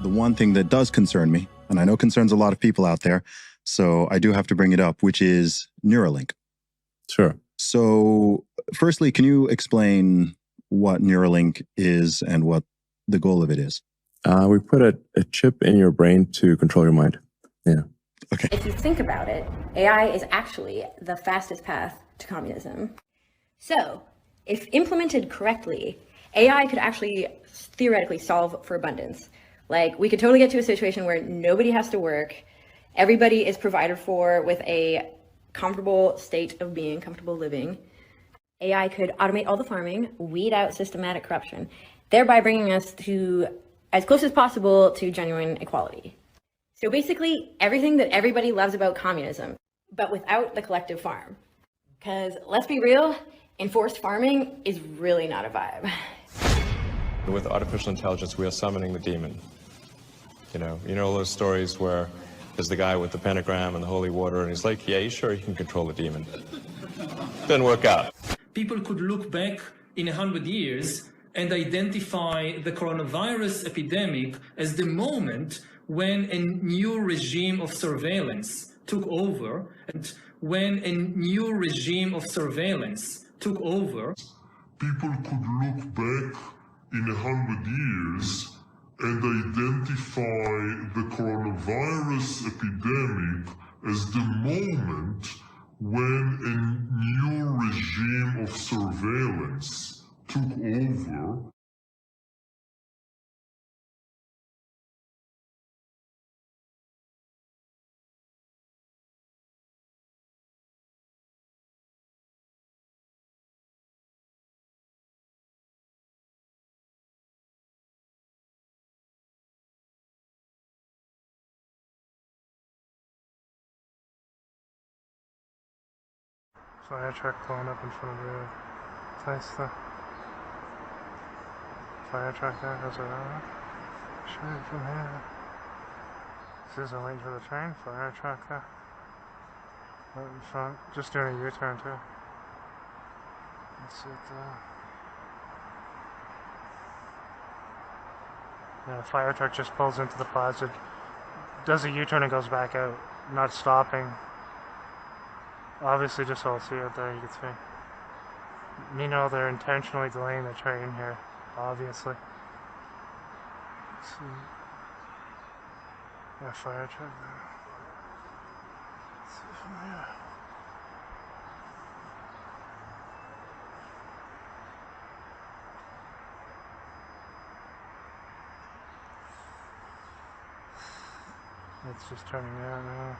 The one thing that does concern me, and I know concerns a lot of people out there, so I do have to bring it up, which is Neuralink. Sure. So firstly, can you explain what Neuralink is and what the goal of it is? We put a chip in your brain to control your mind. Yeah. Okay. If you think about it, AI is actually the fastest path to communism. So, if implemented correctly, AI could actually theoretically solve for abundance. Like, we could totally get to a situation where nobody has to work, everybody is provided for with a comfortable state of being, comfortable living. AI could automate all the farming, weed out systematic corruption, thereby bringing us to as close as possible to genuine equality. So basically, everything that everybody loves about communism, but without the collective farm. Because let's be real, enforced farming is really not a vibe. With artificial intelligence, we are summoning the demon. You know all those stories where there's the guy with the pentagram and the holy water, and he's like, yeah, he's sure he can control the demon. Doesn't work out. People could look back in 100 years and identify the coronavirus epidemic as the moment when a new regime of surveillance took over, and when a new regime of surveillance took over. People could look back in 100 years and identify the coronavirus epidemic as the moment when a new regime of surveillance took over. Fire truck pulling up in front of the place. The fire truck there goes around. Shoot from here. This is waiting for the train. Fire truck there. Right in front. Just doing a U-turn too. That's it. Yeah, the fire truck just pulls into the plaza. Does a U-turn and goes back out. Not stopping. Obviously, just all see out there, you can see. Meanwhile, they're intentionally delaying the train here, obviously. Let's see. Yeah, fire truck there. Let's see from here. It's just turning out now.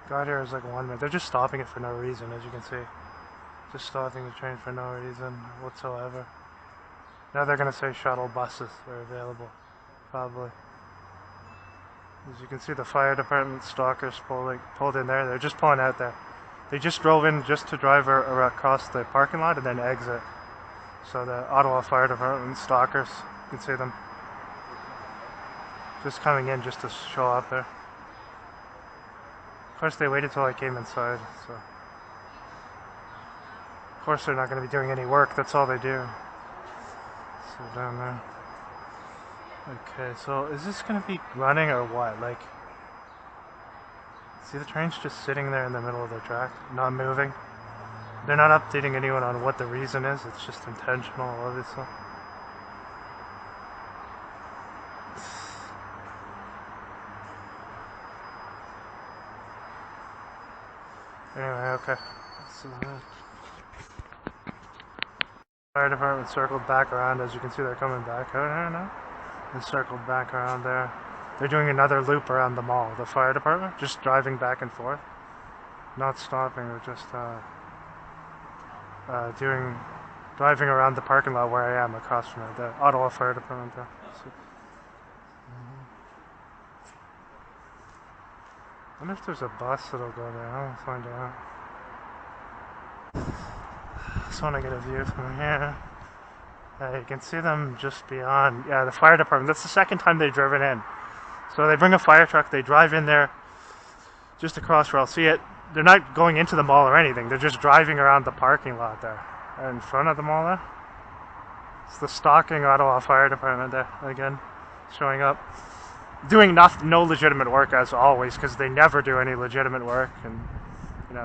Got here is like 1 minute. They're just stopping it for no reason, as you can see. Just stopping the train for no reason whatsoever. Now they're gonna say shuttle buses are available, probably. As you can see, the fire department stalkers pulled in there. They're just pulling out there. They just drove in just to drive across the parking lot and then exit. So the Ottawa Fire Department stalkers, you can see them just coming in just to show up there. Of course, they waited till I came inside, so. Of course, they're not going to be doing any work, that's all they do. So, down there. Okay, so is this going to be running or what? Like, see the train's just sitting there in the middle of the track, not moving. They're not updating anyone on what the reason is, it's just intentional, obviously. Anyway, okay. So, fire department circled back around. As you can see, they're coming back out here now. They circled back around there. They're doing another loop around the mall. The fire department just driving back and forth, not stopping. They're just driving around the parking lot where I am, across from it, the Ottawa Fire Department there. So, I wonder if there's a bus that'll go there. I'll find out. Just want to get a view from here. You can see them just beyond. Yeah, the fire department. That's the second time they've driven in. So they bring a fire truck. They drive in there just across where I'll see it. They're not going into the mall or anything. They're just driving around the parking lot there. In front of the mall there. It's the Stalking Ottawa Fire Department there, again, showing up. Doing no legitimate work as always, because they never do any legitimate work, and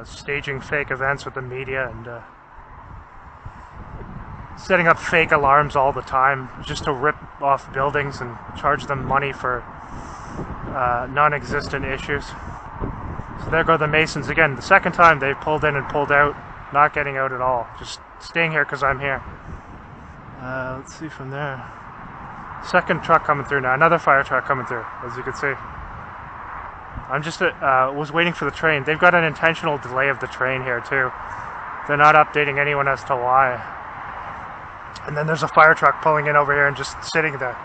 staging fake events with the media and setting up fake alarms all the time just to rip off buildings and charge them money for non-existent issues. So there go the Masons again. The second time they pulled in and pulled out, not getting out at all, just staying here because I'm here. Let's see from there. Second truck coming through now, another fire truck coming through, as you can see. I'm just was waiting for the train. They've got an intentional delay of the train here too. They're not updating anyone as to why. And then there's a fire truck pulling in over here and just sitting there.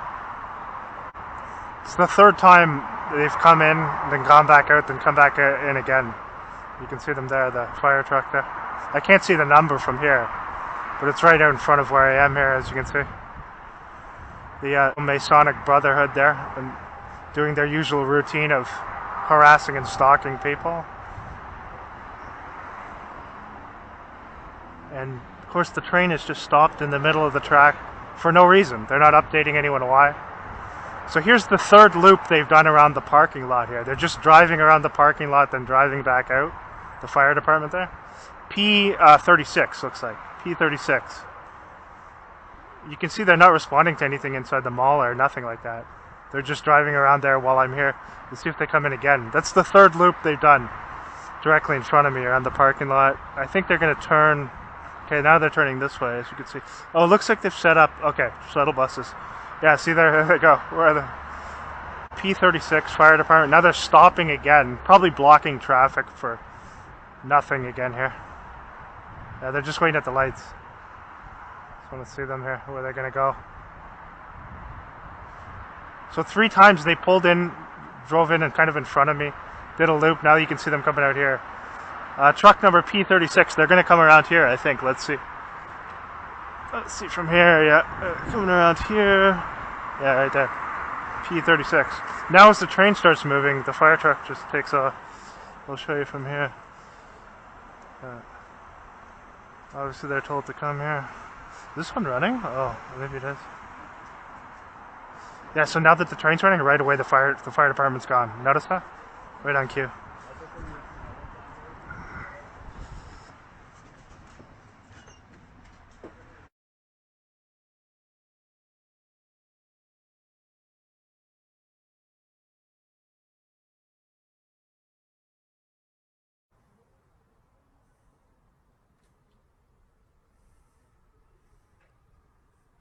It's the third time they've come in, then gone back out, then come back in again. You can see them there, the fire truck there. I can't see the number from here, but it's right out in front of where I am here, as you can see. The Masonic Brotherhood there, and doing their usual routine of harassing and stalking people. And of course the train is just stopped in the middle of the track for no reason. They're not updating anyone why. So here's the third loop they've done around the parking lot here. They're just driving around the parking lot, then driving back out. The fire department there. P36 looks like. P36. You can see they're not responding to anything inside the mall or nothing like that. They're just driving around there while I'm here. Let's see if they come in again. That's the third loop they've done directly in front of me around the parking lot. I think they're going to turn. Okay, now they're turning this way, as you can see. Oh, it looks like they've set up, okay, shuttle buses. Yeah, see, there they go. Where are the P36 fire department? Now they're stopping again, probably blocking traffic for nothing again here. Yeah, they're just waiting at the lights. Just want to see them here, where they're going to go. So 3 times they pulled in, drove in and kind of in front of me, did a loop. Now you can see them coming out here. Truck number P36, they're going to come around here, I think. Let's see. Let's see from here, yeah. Coming around here. Yeah, right there. P36. Now as the train starts moving, the fire truck just takes off. I'll show you from here. Obviously they're told to come here. Is this one running? Oh, maybe it is. Yeah, so now that the train's running, right away the fire department's gone. Notice that? Right on cue.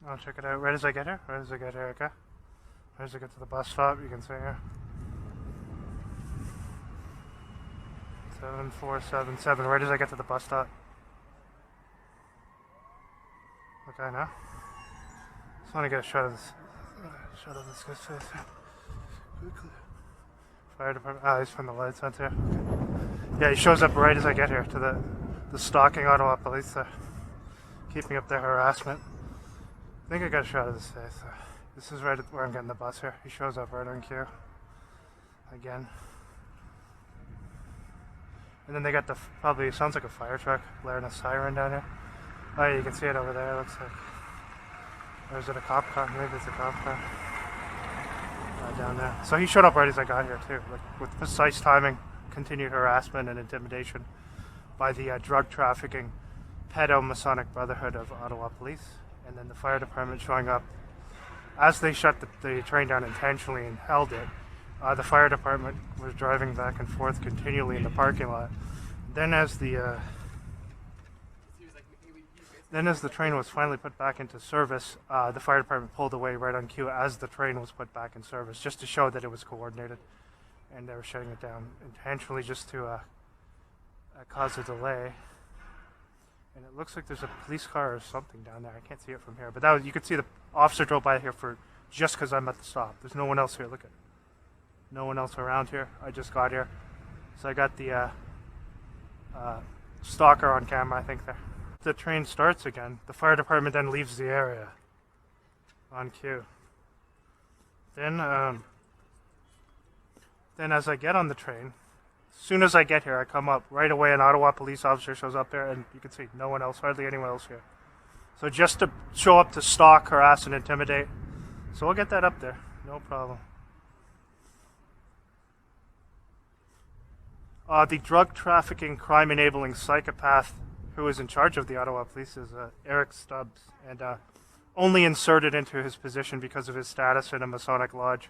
I'll check it out right as I get here. Right as I get here, okay? Right as I get to the bus stop, you can see here. 7477, right as I get to the bus stop. Okay, now. Just want to get a shot of this guy's face here. Fire department. Ah, he's from the lights on too. Okay. Yeah, he shows up right as I get here to the Stalking Ottawa Police there. Keeping up their harassment. I think I got a shot of his face. This is right where I'm getting the bus here. He shows up right on cue. Again. And then they got probably sounds like a fire truck blaring a siren down here. Oh yeah, you can see it over there, looks like. Or is it a cop car? Maybe it's a cop car. Down there. So he showed up right as I got here too. Like, with precise timing, continued harassment and intimidation by the drug trafficking pedo Masonic Brotherhood of Ottawa Police. And then the fire department showing up as they shut the train down intentionally and held it. The fire department was driving back and forth continually in the parking lot. Then as the train was finally put back into service, the fire department pulled away right on cue as the train was put back in service, just to show that it was coordinated, and they were shutting it down intentionally just to cause a delay. And it looks like there's a police car or something down there. I can't see it from here, but you could see the officer drove by here for just because I'm at the stop. There's no one else here. Look at it. No one else around here. I just got here, so I got the stalker on camera, I think there. The train starts again. The fire department then leaves the area on cue. Then as I get on the train, as soon as I get here, I come up right away. An Ottawa police officer shows up there, and you can see no one else, hardly anyone else here. So just to show up to stalk, harass, and intimidate. So we'll get that up there, no problem. The drug trafficking, crime-enabling psychopath who is in charge of the Ottawa Police is Eric Stubbs, and only inserted into his position because of his status in a Masonic lodge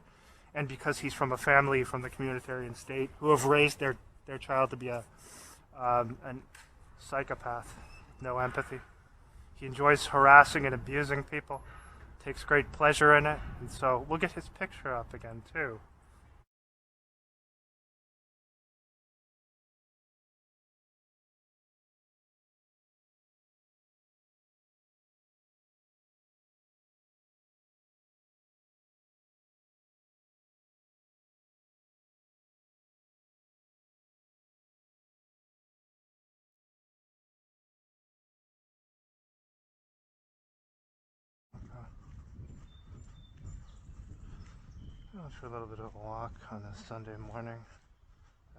and because he's from a family from the communitarian state who have raised their child to be a psychopath, no empathy. He enjoys harassing and abusing people, takes great pleasure in it, and so we'll get his picture up again too. Going for a little bit of a walk on a Sunday morning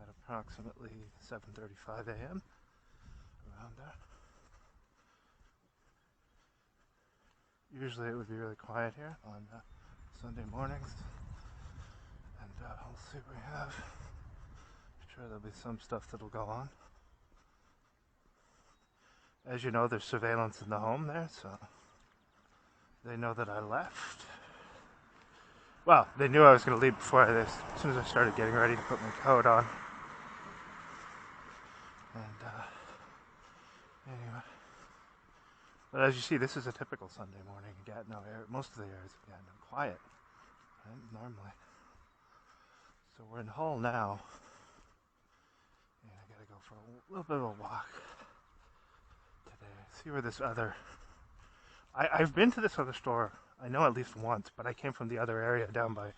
at approximately 7:35 a.m. around there. Usually it would be really quiet here on Sunday mornings, and we'll see what we have. I'm sure there'll be some stuff that'll go on. As you know, there's surveillance in the home there, so they know that I left. Well, they knew I was going to leave before as soon as I started getting ready to put my coat on. And anyway, but as you see, this is a typical Sunday morning in Gatineau area. Most of the areas of Gatineau quiet, right, normally. So we're in Hull now, and I gotta go for a little bit of a walk today. See where this other. I've been to this other store. I know at least once, but I came from the other area down by,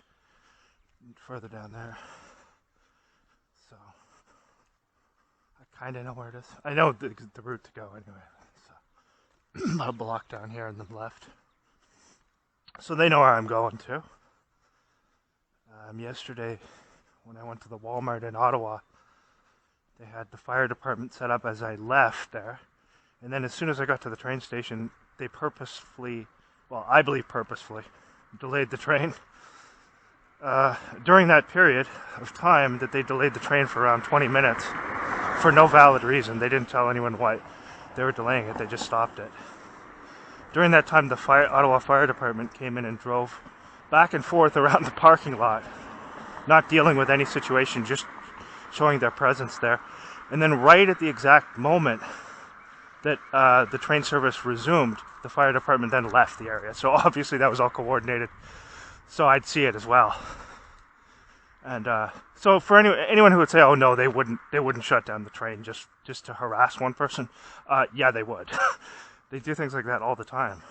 further down there. So, I kind of know where it is. I know the route to go anyway. So, a block down here on the left. So they know where I'm going to. Yesterday, when I went to the Walmart in Ottawa, they had the fire department set up as I left there. And then as soon as I got to the train station, they purposefully, well, I believe purposefully, delayed the train. During that period of time that they delayed the train for around 20 minutes for no valid reason. They didn't tell anyone why they were delaying it, they just stopped it. During that time, the Ottawa Fire Department came in and drove back and forth around the parking lot, not dealing with any situation, just showing their presence there. And then right at the exact moment that the train service resumed, the fire department then left the area. So obviously that was all coordinated. So I'd see it as well. And so for anyone who would say, "Oh no, they wouldn't shut down the train just to harass one person," yeah, they would. They do things like that all the time.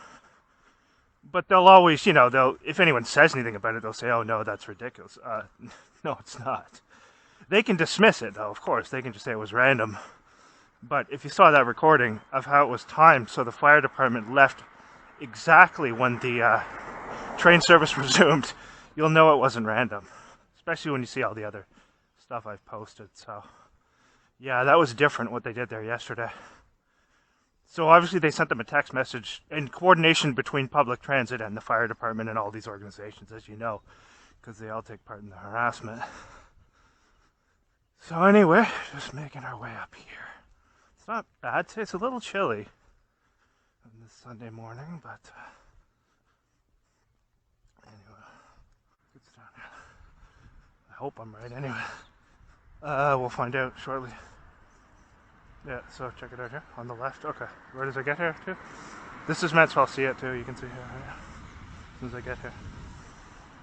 But they'll always, if anyone says anything about it, they'll say, "Oh no, that's ridiculous." No, it's not. They can dismiss it though, of course. They can just say it was random. But if you saw that recording of how it was timed, so the fire department left exactly when the train service resumed, you'll know it wasn't random. Especially when you see all the other stuff I've posted. So, yeah, that was different what they did there yesterday. So obviously they sent them a text message in coordination between public transit and the fire department and all these organizations, as you know, because they all take part in the harassment. So anyway, just making our way up here. It's not bad today. It's a little chilly on this Sunday morning, but anyway, it's down here. I hope I'm right anyway. We'll find out shortly. Yeah, so check it out here on the left. Okay, where does it get here too? This is meant so I'll see it too. You can see here, right? As soon as I get here.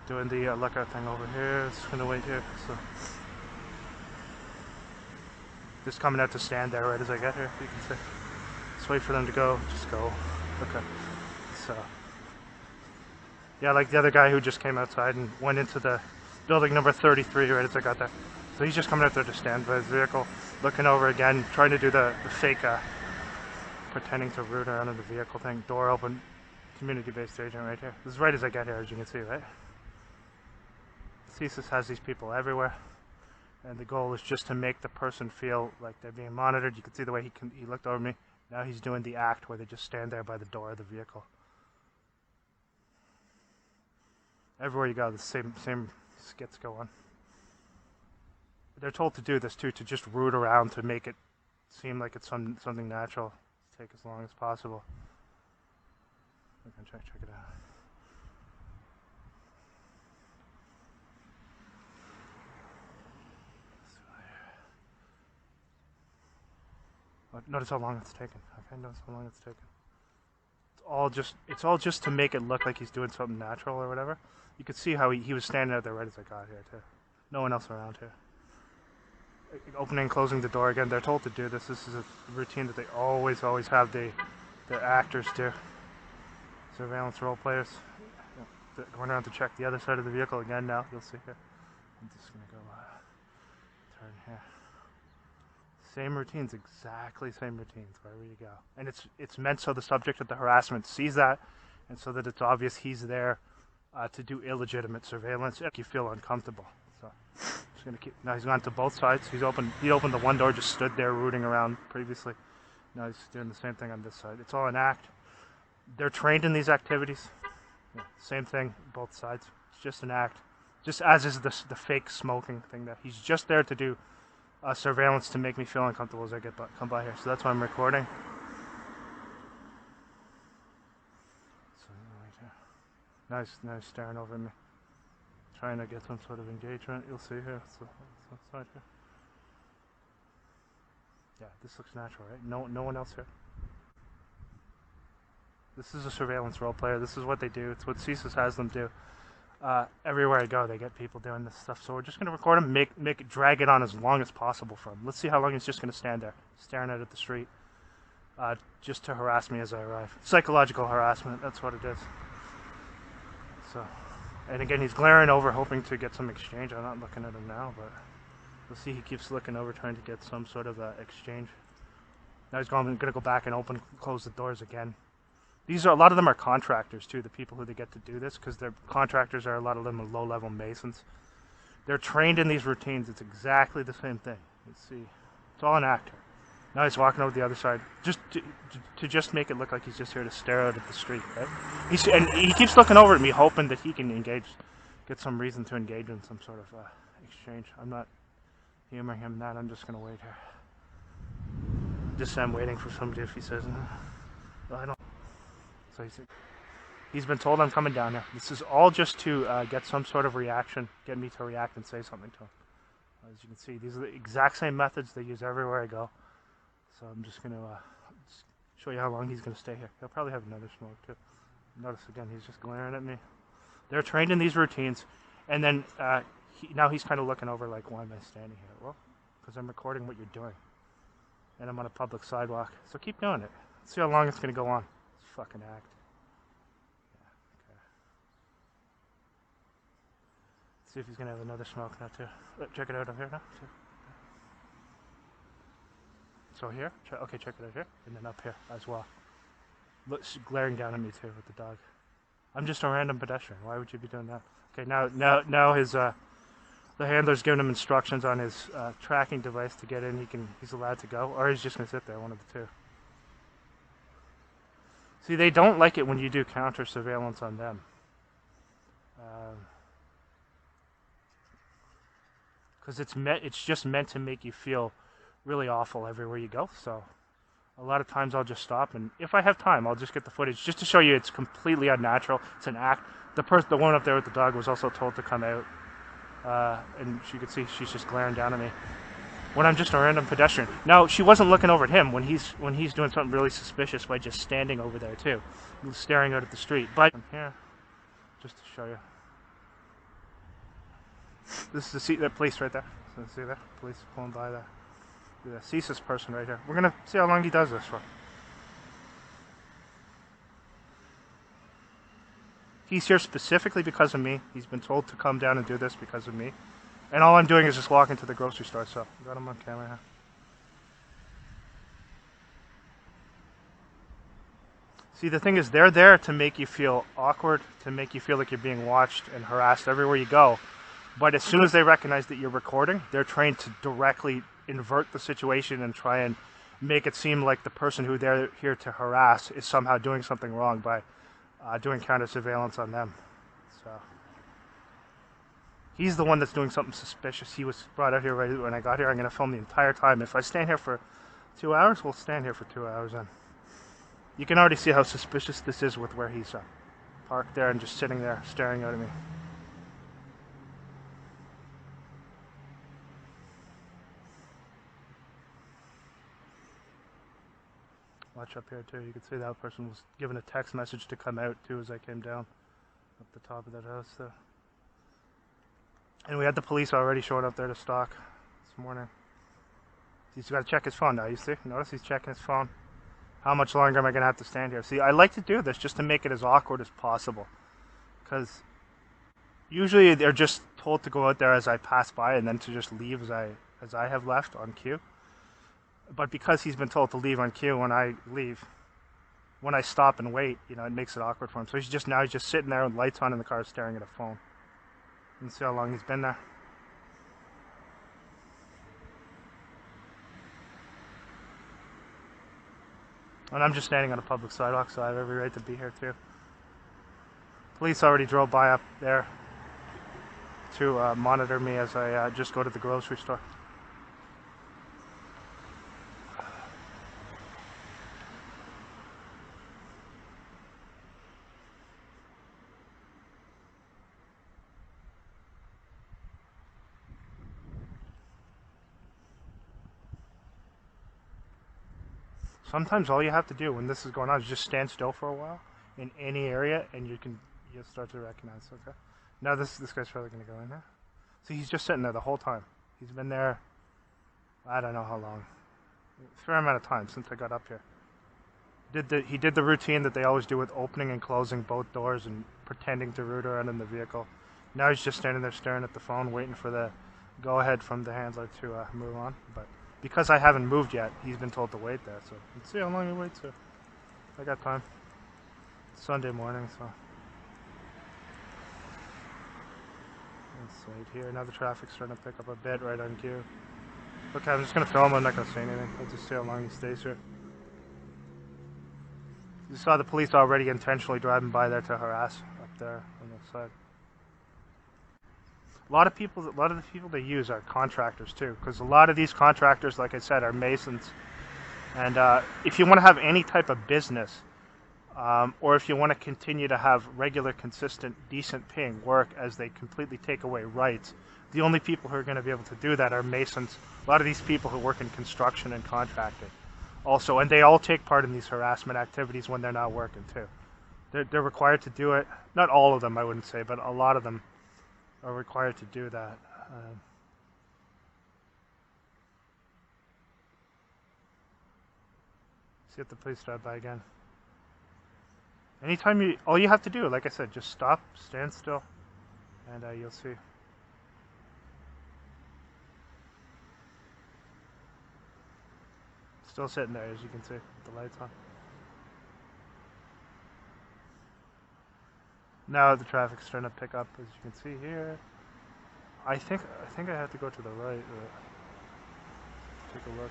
Doing the lookout thing over here. It's gonna wait here. So just coming out to stand there right as I get here. You can see. Just wait for them to go. Just go. Okay. So yeah, like the other guy who just came outside and went into the building number 33 right as I got there. So he's just coming out there to stand by his vehicle, looking over again, trying to do the fake, pretending to root around in the vehicle thing. Door open, community-based agent right here. This is right as I get here, as you can see, right? CSIS has these people everywhere, and the goal is just to make the person feel like they're being monitored. You can see the way he looked over me. Now he's doing the act where they just stand there by the door of the vehicle. Everywhere you go, the same skits go on. They're told to do this too, to just root around to make it seem like it's something natural. Take as long as possible. We can check it out. Notice how long it's taken. Okay, notice how long it's taken. It's all just to make it look like he's doing something natural or whatever. You could see how he was standing out there right as I got here too. No one else around here. Opening and closing the door again. They're told to do this. This is a routine that they always have their actors do. Surveillance role players. They're going around to check the other side of the vehicle again now. You'll see here. I'm just gonna go turn here. Same routines, exactly same routines wherever you go. And it's meant so the subject of the harassment sees that, and so that it's obvious he's there to do illegitimate surveillance if you feel uncomfortable. So just gonna keep. Now he's gone to both sides. He opened the one door, just stood there rooting around previously. Now he's doing the same thing on this side. It's all an act. They're trained in these activities. Yeah, same thing, both sides. It's just an act. Just as is the fake smoking thing that he's just there to do. Surveillance to make me feel uncomfortable as I come by here. So that's why I'm recording. So right here. Now he's staring over at me. Trying to get some sort of engagement. You'll see here. So side here. Yeah, this looks natural, right? No one else here. This is a surveillance role player. This is what they do. It's what CSIS has them do. Everywhere I go, they get people doing this stuff. So we're just going to record him, drag it on as long as possible for him. Let's see how long he's just going to stand there, staring out at the street, just to harass me as I arrive. Psychological harassment, that's what it is. So, and again, he's glaring over, hoping to get some exchange. I'm not looking at him now, but you'll see he keeps looking over, trying to get some sort of exchange. Now he's going to go back and close the doors again. A lot of them are contractors too, the people who they get to do this, because they're contractors. A lot of them are low-level Masons. They're trained in these routines. It's exactly the same thing. Let's see. It's all an actor. Now he's walking over the other side, just to just make it look like he's just here to stare out at the street, right? And he keeps looking over at me, hoping that he can get some reason to engage in some sort of exchange. I'm not humoring him that. I'm just going to wait here. I'm waiting for somebody if he says no. Well, I don't. So he's been told I'm coming down here. This is all just to get some sort of reaction, get me to react and say something to him. As you can see, these are the exact same methods they use everywhere I go. So I'm just going to show you how long he's going to stay here. He'll probably have another smoke too. Notice again, he's just glaring at me. They're trained in these routines. And then now he's kind of looking over like, why am I standing here? Well, because I'm recording what you're doing. And I'm on a public sidewalk. So keep doing it. Let's see how long it's going to go on. Fucking act. Yeah, okay. Let's see if he's gonna have another smoke now too. Check it out up here now too. So here, okay, check it out here, and then up here as well. Looks glaring down at me too with the dog. I'm just a random pedestrian. Why would you be doing that? Okay, now his the handler's giving him instructions on his tracking device to get in. He's allowed to go, or he's just gonna sit there. One of the two. See, they don't like it when you do counter surveillance on them. Because it's just meant to make you feel really awful everywhere you go. So a lot of times I'll just stop, and if I have time, I'll just get the footage just to show you it's completely unnatural. It's an act. The one up there with the dog was also told to come out, and you can see she's just glaring down at me. When I'm just a random pedestrian. Now, she wasn't looking over at him when he's doing something really suspicious by just standing over there too, staring out at the street. But I'm here, just to show you. This is the police right there. So see that? Police pulling by there. The CSIS person right here. We're gonna see how long he does this for. He's here specifically because of me. He's been told to come down and do this because of me. And all I'm doing is just walking to the grocery store, so I got him on camera here. See, the thing is, they're there to make you feel awkward, to make you feel like you're being watched and harassed everywhere you go. But as soon as they recognize that you're recording, they're trained to directly invert the situation and try and make it seem like the person who they're here to harass is somehow doing something wrong by doing counter surveillance on them. So he's the one that's doing something suspicious. He was brought out here right when I got here. I'm going to film the entire time. If I stand here for 2 hours, we'll stand here for 2 hours. And you can already see how suspicious this is with where he's parked there and just sitting there staring out at me. Watch up here too. You can see that person was given a text message to come out too as I came down up the top of that house there. And we had the police already showing up there to stalk this morning. He's got to check his phone now, you see? Notice he's checking his phone. How much longer am I going to have to stand here? See, I like to do this just to make it as awkward as possible. Because usually they're just told to go out there as I pass by and then to just leave as I have left on cue. But because he's been told to leave on cue when I leave, when I stop and wait, you know, it makes it awkward for him. So he's just sitting there with lights on in the car staring at a phone. And see how long he's been there. And I'm just standing on a public sidewalk, so I have every right to be here too. Police already drove by up there to monitor me as I just go to the grocery store. Sometimes all you have to do when this is going on is just stand still for a while in any area, and you'll start to recognize. Okay. Now this guy's probably going to go in there. See, he's just sitting there the whole time. He's been there. I don't know how long. A fair amount of time since I got up here. He did the routine that they always do with opening and closing both doors and pretending to root around in the vehicle. Now he's just standing there staring at the phone, waiting for the go-ahead from the handler to move on. But because I haven't moved yet, he's been told to wait there. So let's see how long he waits here. I got time. It's Sunday morning, so let's wait here. Now the traffic's starting to pick up a bit right on cue. Okay, I'm just gonna film. I'm not gonna say anything. I'll just see how long he stays here. You saw the police already intentionally driving by there to harass up there on the side. A lot of the people they use are contractors too, because a lot of these contractors, like I said, are Masons. And if you want to have any type of business, or if you want to continue to have regular, consistent, decent paying work as they completely take away rights, the only people who are going to be able to do that are Masons. A lot of these people who work in construction and contracting also, and they all take part in these harassment activities when they're not working too. They're required to do it. Not all of them, I wouldn't say, but a lot of them are required to do that. See if the police drive by again. Anytime all you have to do, like I said, just stop, stand still, and you'll see. Still sitting there, as you can see, with the lights on. Now the traffic's starting to pick up, as you can see here. I think I have to go to the right. Take a look.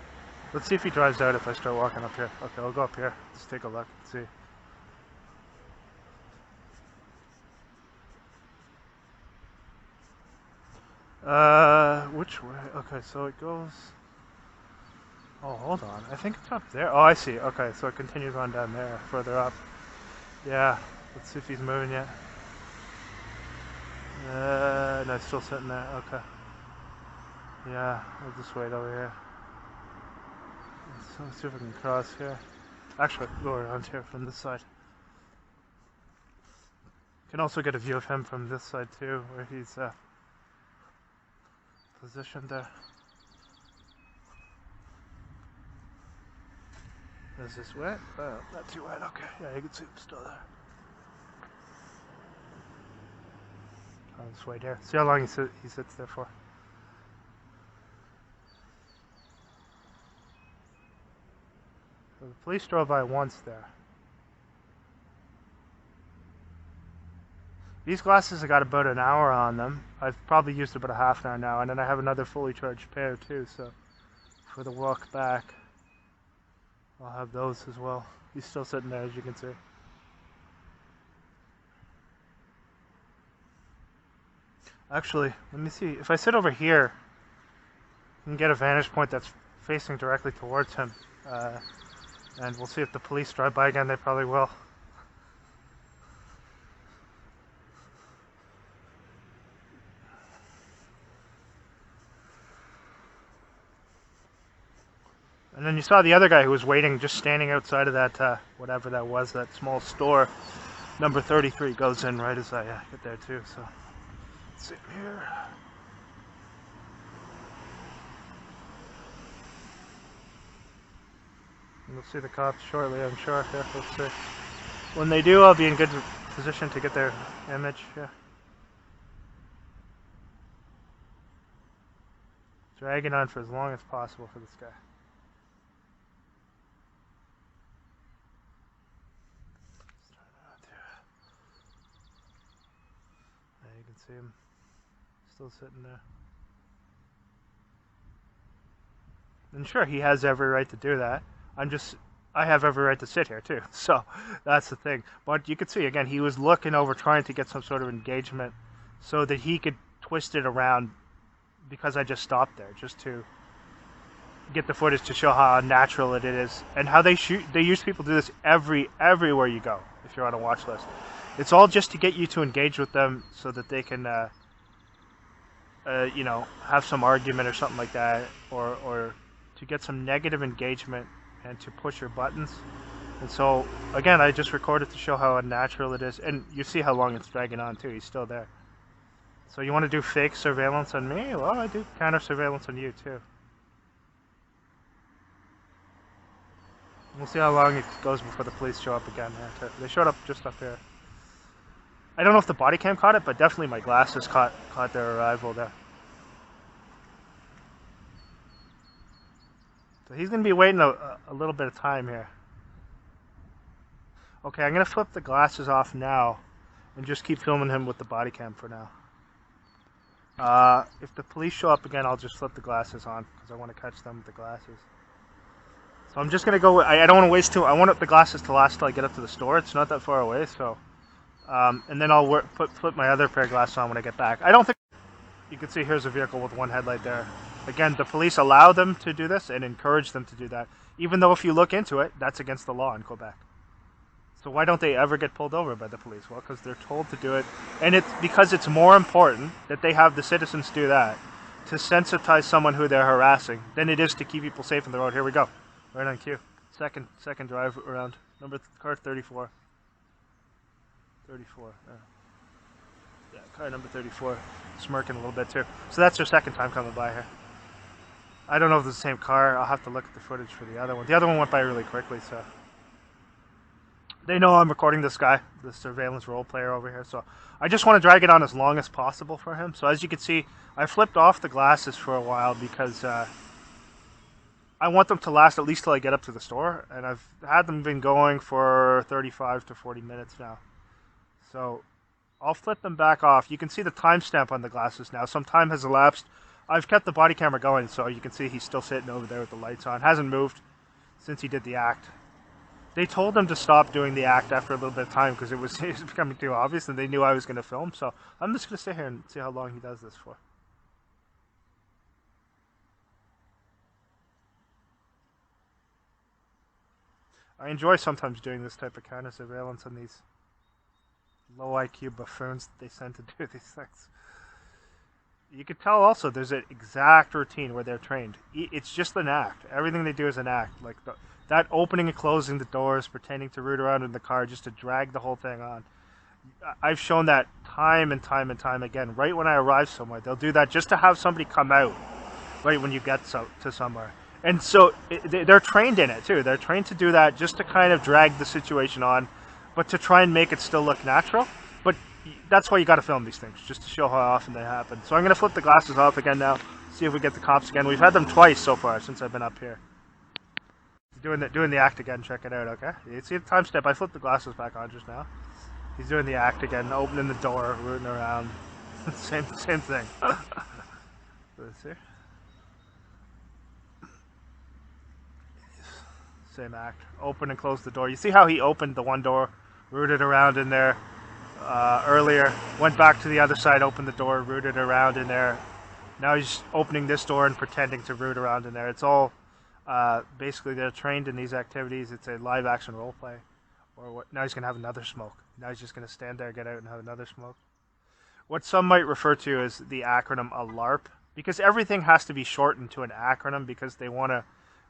Let's see if he drives out if I start walking up here. Okay, I'll go up here. Let's take a look and see. Which way? Okay, so it goes... Oh, hold on. I think it's up there. Oh, I see. Okay, so it continues on down there, further up. Yeah, let's see if he's moving yet. No, it's still sitting there. Okay. Yeah, I'll just wait over here. Let's see if I can cross here. Actually, go around here from this side. You can also get a view of him from this side too, where he's positioned there. Is this wet? Not too wet. Okay. Yeah, you can see him still there. I'll just wait here. See how long he sits there for. So the police drove by once there. These glasses have got about an hour on them. I've probably used about a half an hour now, and then I have another fully charged pair too, so for the walk back. I'll have those as well. He's still sitting there, as you can see. Actually, let me see. If I sit over here, I can get a vantage point that's facing directly towards him. And we'll see if the police drive by again. They probably will. And then you saw the other guy who was waiting, just standing outside of that, whatever that was, that small store. Number 33 goes in right as I get there too, so. Let's see here. We'll see the cops shortly, I'm sure. Yeah, we'll see. When they do, I'll be in good position to get their image, yeah. Dragging on for as long as possible for this guy. There you can see him still sitting there. And sure, he has every right to do that. I have every right to sit here too. So that's the thing. But you could see again, he was looking over, trying to get some sort of engagement so that he could twist it around because I just stopped there, just to get the footage to show how unnatural it is and how they use people do this everywhere you go if you're on a watch list. It's all just to get you to engage with them so that they can, you know, have some argument or something like that, or to get some negative engagement and to push your buttons. And so, again, I just recorded to show how unnatural it is. And you see how long it's dragging on, too. He's still there. So you want to do fake surveillance on me? Well, I do counter surveillance on you, too. We'll see how long it goes before the police show up again. They showed up just up here. I don't know if the body cam caught it, but definitely my glasses caught their arrival there. So he's going to be waiting a little bit of time here. Okay, I'm going to flip the glasses off now and just keep filming him with the body cam for now. If the police show up again, I'll just flip the glasses on because I want to catch them with the glasses. So I'm just going to go, I don't want to waste I want the glasses to last till I get up to the store. It's not that far away, so. And then I'll flip my other pair of glasses on when I get back. I don't think, you can see here's a vehicle with one headlight there. Again, the police allow them to do this and encourage them to do that, even though if you look into it, that's against the law in Quebec. So why don't they ever get pulled over by the police? Well, because they're told to do it, and it's because it's more important that they have the citizens do that to sensitize someone who they're harassing than it is to keep people safe on the road. Here we go, right on cue. Second drive around. Car 34. 34. Yeah, car number 34. Smirking a little bit too. So that's their second time coming by here. I don't know if it's the same car. I'll have to look at the footage for the other one. The other one went by really quickly, so. They know I'm recording this guy, the surveillance role player over here, so I just want to drag it on as long as possible for him. So as you can see, I flipped off the glasses for a while because I want them to last at least till I get up to the store, and I've had them been going for 35 to 40 minutes now. So I'll flip them back off. You can see the timestamp on the glasses now. Some time has elapsed. I've kept the body camera going, so you can see he's still sitting over there with the lights on. Hasn't moved since he did the act. They told him to stop doing the act after a little bit of time because it was becoming too obvious, and they knew I was going to film. So I'm just going to sit here and see how long he does this for. I enjoy sometimes doing this type of counter surveillance on these low IQ buffoons that they send to do these things. You could tell also there's an exact routine where they're trained. It's just an act. Everything they do is an act. Like that opening and closing the doors, pretending to root around in the car just to drag the whole thing on. I've shown that time and time and time again. Right when I arrive somewhere, they'll do that just to have somebody come out right when you get to somewhere. And so they're trained in it too. They're trained to do that just to kind of drag the situation on, but to try and make it still look natural. But that's why you got to film these things, just to show how often they happen. So I'm going to flip the glasses off again now, see if we get the cops again. We've had them twice so far since I've been up here. Doing the act again, check it out, okay? You see the time step, I flipped the glasses back on just now. He's doing the act again, opening the door, rooting around. same thing. Let's see. Same act. Open and close the door. You see how he opened the one door, rooted around in there earlier, went back to the other side, opened the door, rooted around in there. Now he's opening this door and pretending to root around in there. It's all basically they're trained in these activities. It's a live action role play. Or what? Now he's going to have another smoke. Now he's just going to stand there, get out, and have another smoke. What some might refer to as the acronym a LARP, because everything has to be shortened to an acronym because they want to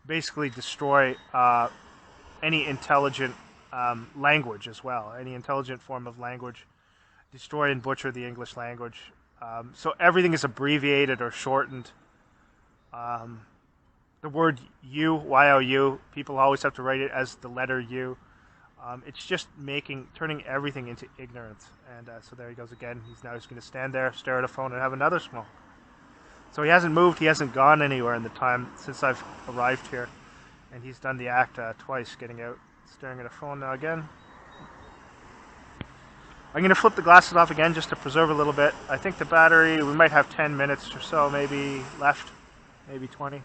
basically destroy any intelligent language as well, any intelligent form of language, destroy and butcher the English language. So everything is abbreviated or shortened. The word U, Y-O-U, people always have to write it as the letter U. It's just turning everything into ignorance. And so there he goes again. He's now just going to stand there, stare at a phone, and have another smoke. So he hasn't moved, he hasn't gone anywhere in the time since I've arrived here. And he's done the act twice, getting out, staring at a phone now again. I'm going to flip the glasses off again just to preserve a little bit. I think the battery, we might have 10 minutes or so maybe left, maybe 20.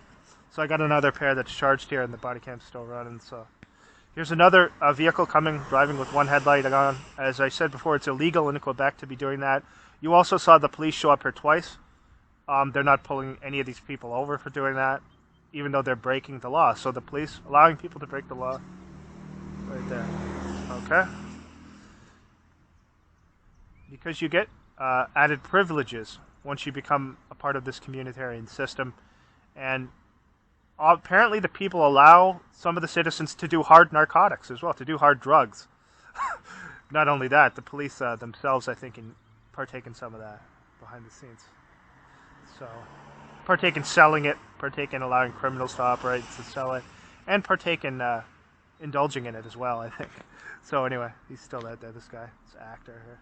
So I got another pair that's charged here and the body cam's still running. So here's another vehicle coming, driving with one headlight on. As I said before, it's illegal in Quebec to be doing that. You also saw the police show up here twice. They're not pulling any of these people over for doing that, even though they're breaking the law. So the police allowing people to break the law. Right there. Okay. Because you get added privileges once you become a part of this communitarian system. And apparently the people allow some of the citizens to do hard narcotics as well, to do hard drugs. Not only that, the police themselves, I think, partake in some of that behind the scenes. So, partake in selling it, partake in allowing criminals to operate, to sell it, and partake in indulging in it as well, I think. So anyway, he's still out there, this guy, this actor here.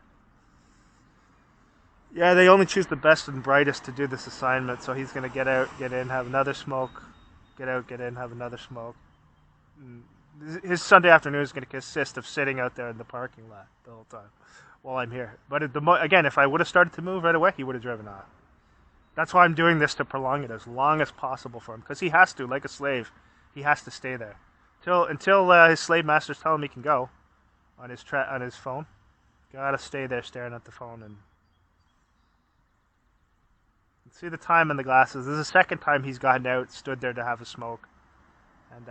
Yeah, they only choose the best and brightest to do this assignment, so he's going to get out, get in, have another smoke, get out, get in, have another smoke. His Sunday afternoon is going to consist of sitting out there in the parking lot the whole time while I'm here. But again, if I would have started to move right away, he would have driven off. That's why I'm doing this, to prolong it as long as possible for him, because he has to, like a slave, he has to stay there until his slave masters tell him he can go on his phone. Gotta stay there staring at the phone. And see the time in the glasses. This is the second time he's gotten out, stood there to have a smoke, and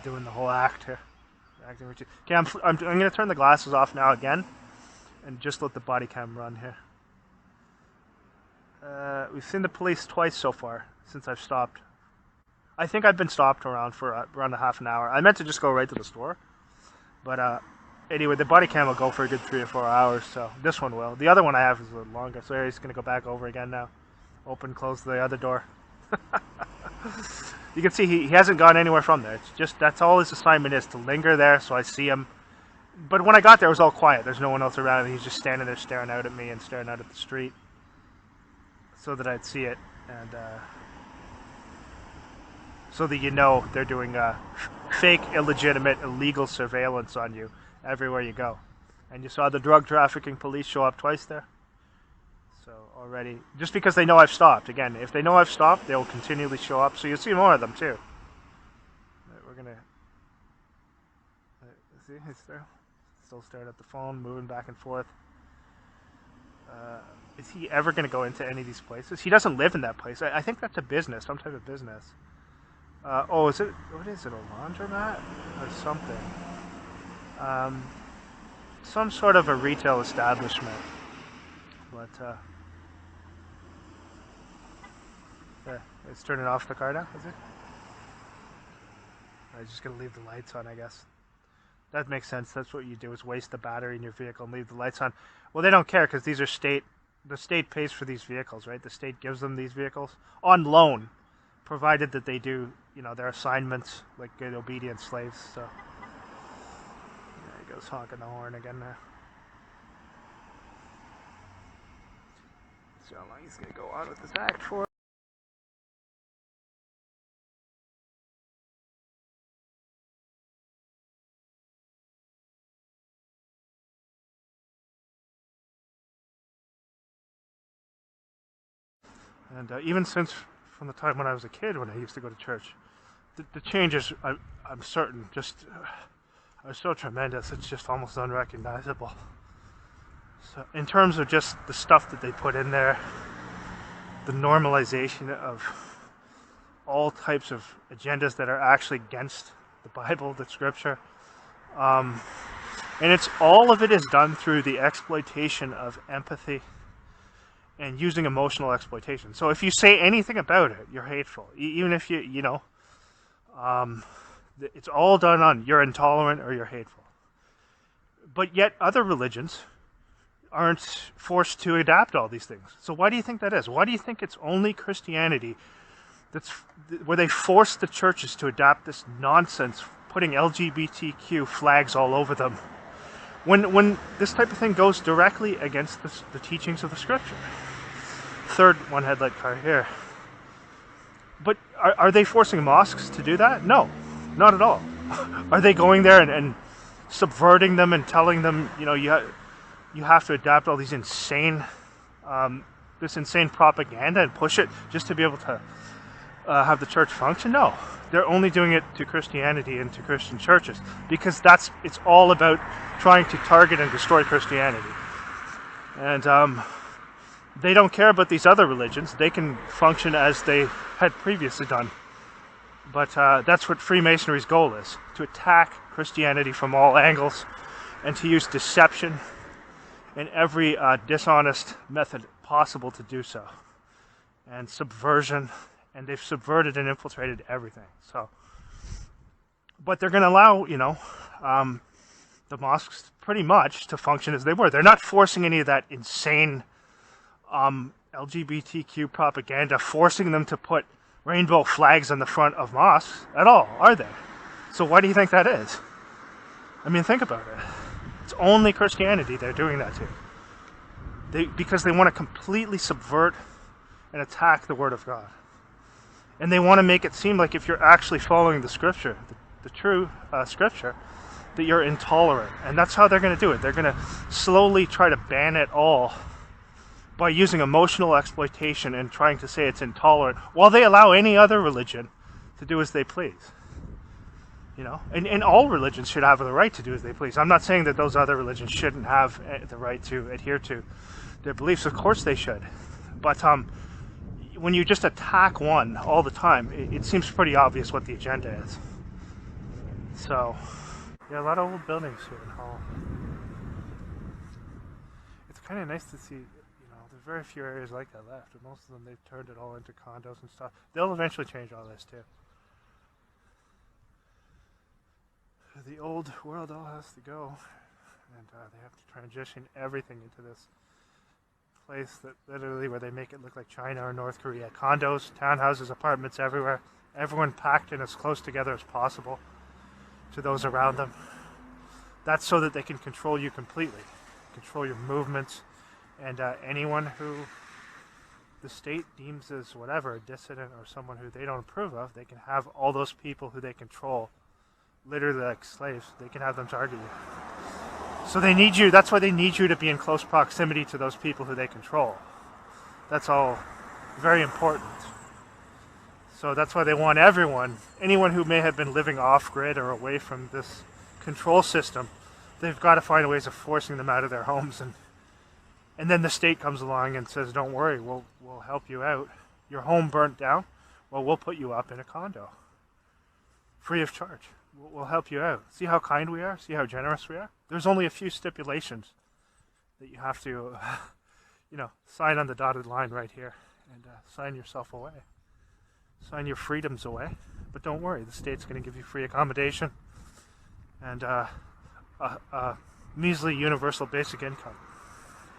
doing the whole act here. Okay, I'm going to turn the glasses off now again, and just let the body cam run here. We've seen the police twice so far since I've stopped. I think I've been stopped around a half an hour. I meant to just go right to the store, but anyway, the body cam will go for a good 3 or 4 hours, so this one will. The other one I have is a little longer, so he's going to go back over again now. Open, close the other door. You can see he hasn't gone anywhere from there. It's just, that's all his assignment is, to linger there so I see him. But when I got there, it was all quiet. There's no one else around, and he's just standing there staring out at me and staring out at the street so that I'd see it, and so that you know they're doing fake, illegitimate, illegal surveillance on you everywhere you go. And you saw the drug trafficking police show up twice there. So already, just because they know I've stopped. Again, if they know I've stopped, they will continually show up. So you'll see more of them too. We're gonna see, he's there, still staring at the phone, moving back and forth. Is he ever going to go into any of these places? He doesn't live in that place. I think that's a business, some type of business. Oh, is it? What is it? A laundromat or something? Some sort of a retail establishment. But yeah, it's turning off the car now. Is it? I'm just gonna leave the lights on, I guess. That makes sense. That's what you do, is waste the battery in your vehicle and leave the lights on. Well, they don't care because these are the state pays for these vehicles, right? The state gives them these vehicles on loan, provided that they do, their assignments like good obedient slaves. So there he goes, honking the horn again there. So how long he's gonna go on with this act for? And even since from the time when I was a kid, when I used to go to church, the changes, I'm certain, just are so tremendous, it's just almost unrecognizable. So in terms of just the stuff that they put in there, the normalization of all types of agendas that are actually against the Bible, the scripture, and it's all of it is done through the exploitation of empathy and using emotional exploitation. So if you say anything about it, you're hateful. Even if you know, it's all done on you're intolerant or you're hateful. But yet other religions aren't forced to adapt all these things. So why do you think that is? Why do you think it's only Christianity that's where they force the churches to adapt this nonsense, putting LGBTQ flags all over them, when this type of thing goes directly against the teachings of the scripture? Third one headlight car here. But are they forcing mosques to do that? No, not at all. Are they going there and subverting them and telling them, you know, you have to adapt all these insane, this insane propaganda and push it just to be able to have the church function? No, they're only doing it to Christianity and to Christian churches because it's all about trying to target and destroy Christianity. And they don't care about these other religions. They can function as they had previously done. But that's what Freemasonry's goal is, to attack Christianity from all angles and to use deception and every dishonest method possible to do so. And subversion, and they've subverted and infiltrated everything. So, but they're going to allow, you know, the mosques pretty much to function as they were. They're not forcing any of that insane LGBTQ propaganda, forcing them to put rainbow flags on the front of mosques at all, are they? So why do you think that is? I mean, think about it. It's only Christianity they're doing that to. Because they want to completely subvert and attack the Word of God. And they want to make it seem like if you're actually following the scripture, the true scripture, that you're intolerant. And that's how they're going to do it. They're going to slowly try to ban it all by using emotional exploitation and trying to say it's intolerant, while they allow any other religion to do as they please. You know, and all religions should have the right to do as they please. I'm not saying that those other religions shouldn't have the right to adhere to their beliefs. Of course they should. But when you just attack one all the time, it seems pretty obvious what the agenda is. So, yeah, a lot of old buildings here in Hull. It's kind of nice to see, you know, there's very few areas like that left, and most of them, they've turned it all into condos and stuff. They'll eventually change all this too. The old world all has to go, and they have to transition everything into this place that literally where they make it look like China or North Korea. Condos, townhouses, apartments everywhere, everyone packed in as close together as possible to those around them. That's so that they can control you completely, control your movements, and anyone who the state deems as whatever, a dissident or someone who they don't approve of, they can have all those people who they control literally like slaves. They can have them target you. So they need you, that's why they need you to be in close proximity to those people who they control. That's all very important. So that's why they want everyone, anyone who may have been living off-grid or away from this control system, they've got to find ways of forcing them out of their homes. And then the state comes along and says, don't worry, we'll help you out. Your home burnt down? Well, we'll put you up in a condo. Free of charge. We'll help you out. See how kind we are? See how generous we are? There's only a few stipulations that you have to, you know, sign on the dotted line right here and sign yourself away. Sign your freedoms away. But don't worry, the state's going to give you free accommodation and a measly universal basic income.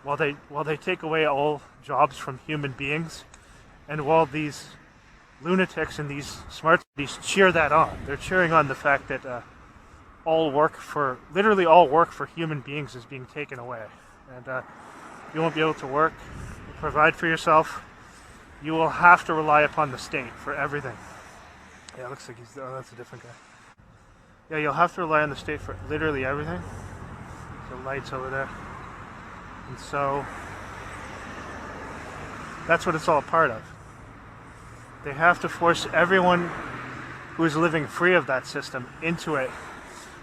While they take away all jobs from human beings, and while these lunatics and these smart cities cheer that on. They're cheering on the fact that literally all work for human beings is being taken away. And you won't be able to work, provide for yourself. You will have to rely upon the state for everything. Yeah, it looks like that's a different guy. Yeah, you'll have to rely on the state for literally everything. The lights over there. And so, that's what it's all a part of. They have to force everyone who is living free of that system into it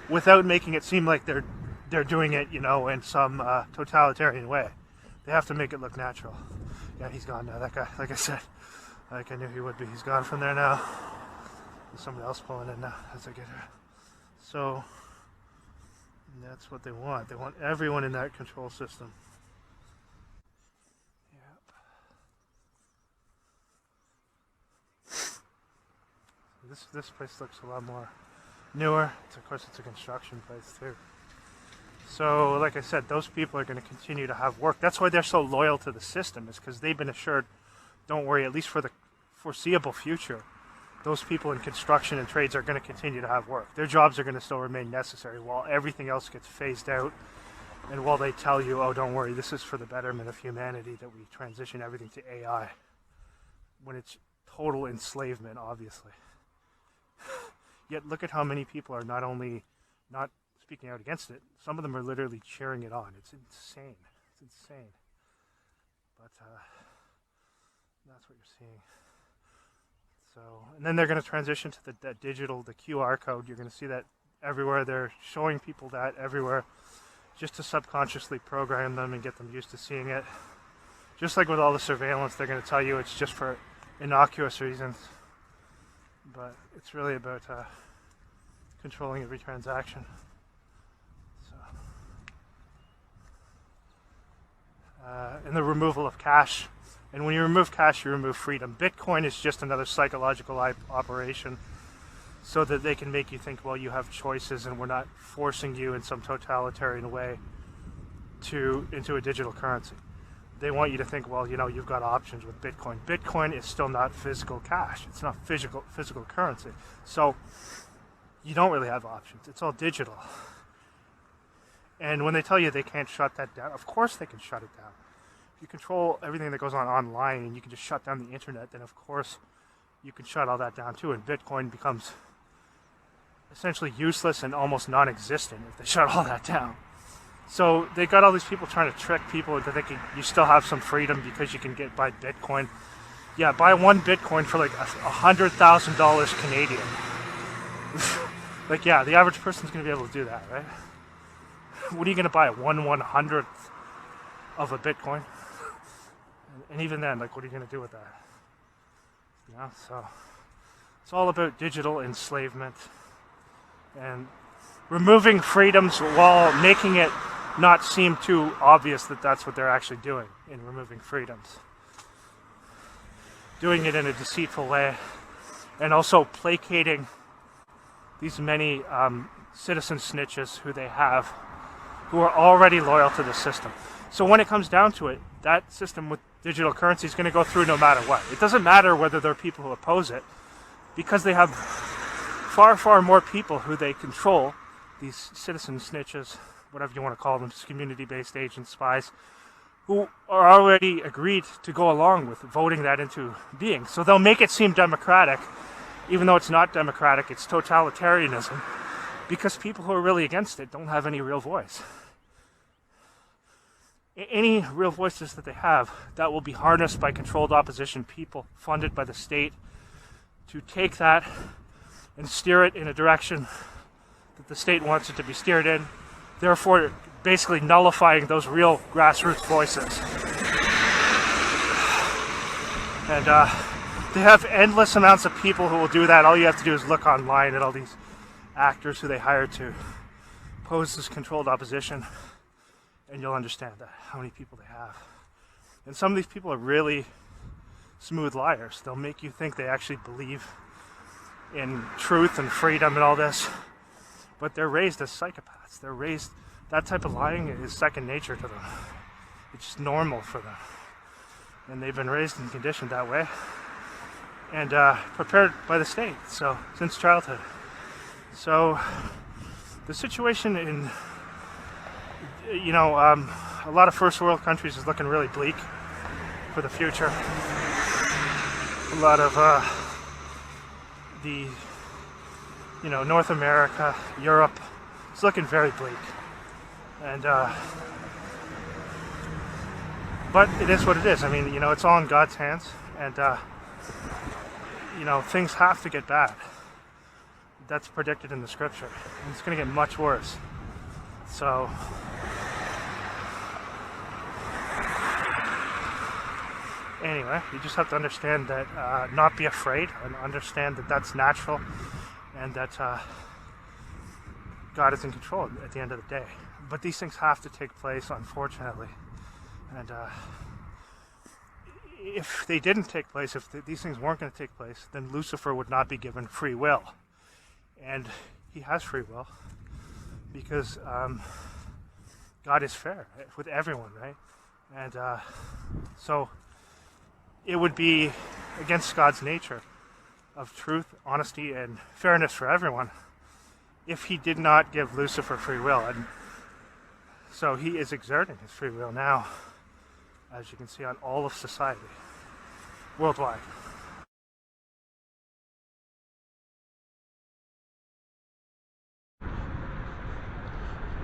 without making it seem like they're doing it, you know, in some totalitarian way. They have to make it look natural. Yeah, he's gone now. That guy, like I said, like I knew he would be. He's gone from there now. There's somebody else pulling in now as I get here. So that's what they want. They want everyone in that control system. This place looks a lot more newer. Of course, it's a construction place too. So, like I said, those people are going to continue to have work. That's why they're so loyal to the system, is because they've been assured, don't worry, at least for the foreseeable future, those people in construction and trades are going to continue to have work. Their jobs are going to still remain necessary while everything else gets phased out, and while they tell you, oh, don't worry, this is for the betterment of humanity that we transition everything to AI, when it's total enslavement, obviously. Yet look at how many people are not only not speaking out against it, some of them are literally cheering it on. It's insane. It's insane. But that's what you're seeing. So, and then they're going to transition to the digital, the QR code. You're going to see that everywhere. They're showing people that everywhere just to subconsciously program them and get them used to seeing it. Just like with all the surveillance, they're going to tell you it's just for innocuous reasons. But it's really about controlling every transaction. So, and the removal of cash. And when you remove cash, you remove freedom. Bitcoin is just another psychological operation so that they can make you think, well, you have choices and we're not forcing you in some totalitarian way into a digital currency. They want you to think, well, you know, you've got options with Bitcoin. Bitcoin is still not physical cash. It's not physical currency. So you don't really have options. It's all digital. And when they tell you they can't shut that down, of course they can shut it down. If you control everything that goes on online and you can just shut down the internet, then of course you can shut all that down too. And Bitcoin becomes essentially useless and almost non-existent if they shut all that down. So they got all these people trying to trick people into thinking you still have some freedom because you can buy Bitcoin. Yeah, buy one Bitcoin for like $100,000 Canadian. Like, yeah, the average person's going to be able to do that, right? What are you going to buy? 1/100th of a Bitcoin? And even then, like, what are you going to do with that? You know, so it's all about digital enslavement and removing freedoms while making it not seem too obvious that that's what they're actually doing in removing freedoms. Doing it in a deceitful way, and also placating these many citizen snitches who they have, who are already loyal to the system. So when it comes down to it, that system with digital currency is going to go through no matter what. It doesn't matter whether there are people who oppose it, because they have far, far more people who they control, these citizen snitches, whatever you want to call them, community-based agents, spies, who are already agreed to go along with voting that into being. So they'll make it seem democratic, even though it's not democratic, it's totalitarianism, because people who are really against it don't have any real voice. Any real voices that they have, that will be harnessed by controlled opposition people funded by the state to take that and steer it in a direction that the state wants it to be steered in, therefore basically nullifying those real grassroots voices. And they have endless amounts of people who will do that. All you have to do is look online at all these actors who they hire to pose this controlled opposition, and you'll understand how many people they have. And some of these people are really smooth liars. They'll make you think they actually believe in truth and freedom and all this, but they're raised as psychopaths. They're raised, that type of lying is second nature to them. It's just normal for them. And they've been raised and conditioned that way, and prepared by the state, so since childhood. So the situation in, you know, a lot of first world countries is looking really bleak for the future. A lot of the, you know, North America, Europe, it's looking very bleak. And but it is what it is. I mean, you know, it's all in God's hands, and you know, things have to get bad. that's predicted in the scripture. And it's going to get much worse. So anyway, you just have to understand that, not be afraid, and understand that that's natural, and that God is in control at the end of the day. But these things have to take place, unfortunately. And if they didn't take place, if these things weren't going to take place, then Lucifer would not be given free will. And he has free will because God is fair with everyone, right? And so it would be against God's nature of truth, honesty, and fairness for everyone if he did not give Lucifer free will. And so he is exerting his free will now, as you can see, on all of society, worldwide.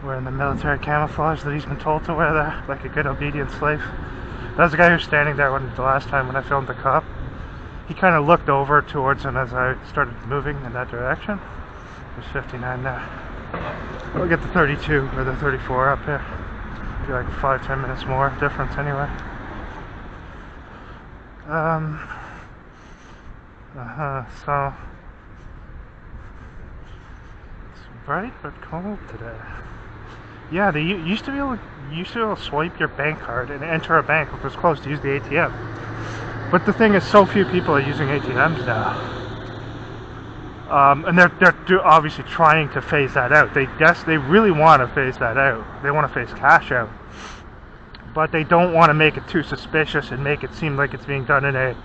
Wearing the military camouflage that he's been told to wear there, like a good obedient slave. That was the guy who was standing there the last time when I filmed the cop. He kind of looked over towards him as I started moving in that direction. There's 59 there. We'll get the 32 or the 34 up here. Be like 5-10 minutes more difference anyway. So it's bright but cold today. Yeah, they used to be able to swipe your bank card and enter a bank if it was closed to use the ATM. But the thing is, so few people are using ATMs now. And they're obviously trying to phase that out. They really want to phase that out. They want to phase cash out. But they don't want to make it too suspicious and make it seem like it's being done in a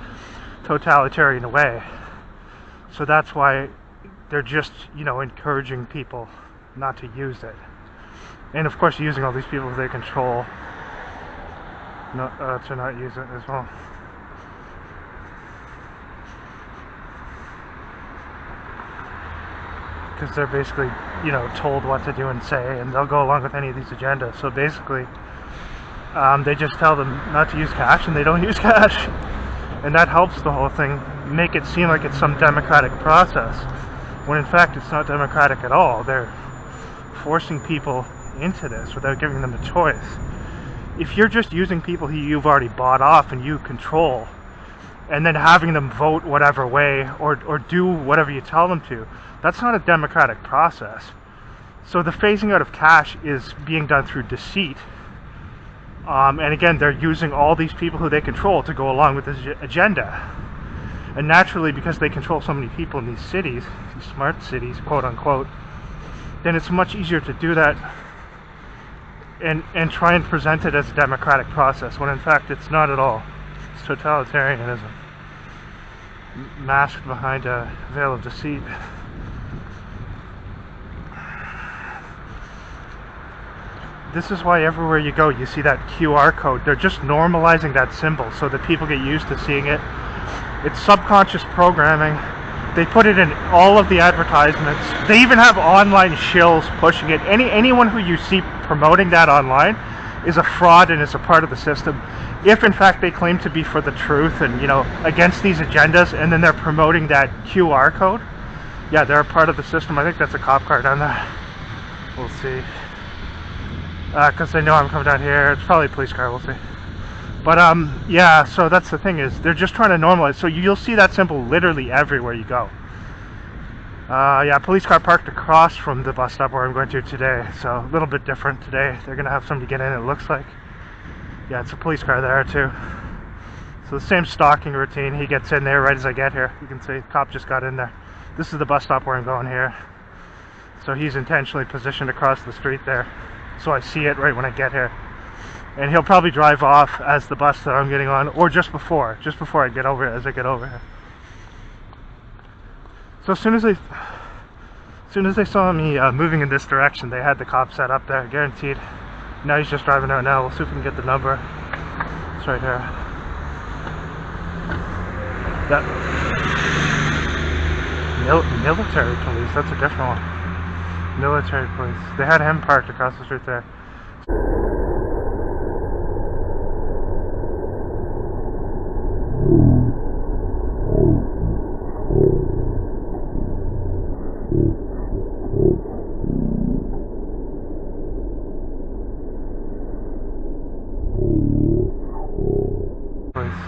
totalitarian way. So that's why they're just, encouraging people not to use it. And of course using all these people they control to not use it as well. Because they're basically, told what to do and say, and they'll go along with any of these agendas. So basically, they just tell them not to use cash, and they don't use cash. And that helps the whole thing make it seem like it's some democratic process, when in fact it's not democratic at all. They're forcing people into this without giving them a choice. If you're just using people who you've already bought off and you control, and then having them vote whatever way or do whatever you tell them to, that's not a democratic process. So the phasing out of cash is being done through deceit. And again, they're using all these people who they control to go along with this agenda. And naturally, because they control so many people in these cities, these smart cities, quote unquote, then it's much easier to do that and try and present it as a democratic process, when in fact it's not at all. It's totalitarianism, masked behind a veil of deceit. This is why everywhere you go you see that QR code. They're just normalizing that symbol so that people get used to seeing it. It's subconscious programming. They put it in all of the advertisements. They even have online shills pushing it. Anyone who you see promoting that online is a fraud and is a part of the system. If in fact they claim to be for the truth and against these agendas, and then they're promoting that QR code, yeah, they're a part of the system. I think that's a cop car down there. We'll see. Because they know I'm coming down here. It's probably a police car, we'll see. But yeah, so that's the thing, is they're just trying to normalize. So you'll see that symbol literally everywhere you go. Yeah, police car parked across from the bus stop where I'm going to today. So a little bit different today. They're going to have somebody get in, it looks like. Yeah, it's a police car there too. So the same stalking routine. He gets in there right as I get here. You can see the cop just got in there. This is the bus stop where I'm going here. So he's intentionally positioned across the street there, so I see it right when I get here. And he'll probably drive off as the bus that I'm getting on, or just before I get over here, as I get over here. So as soon as they saw me moving in this direction, they had the cop set up there, guaranteed. Now he's just driving out now. We'll see if we can get the number. It's right here. That military police, that's a different one. Military police. They had him parked across the street there.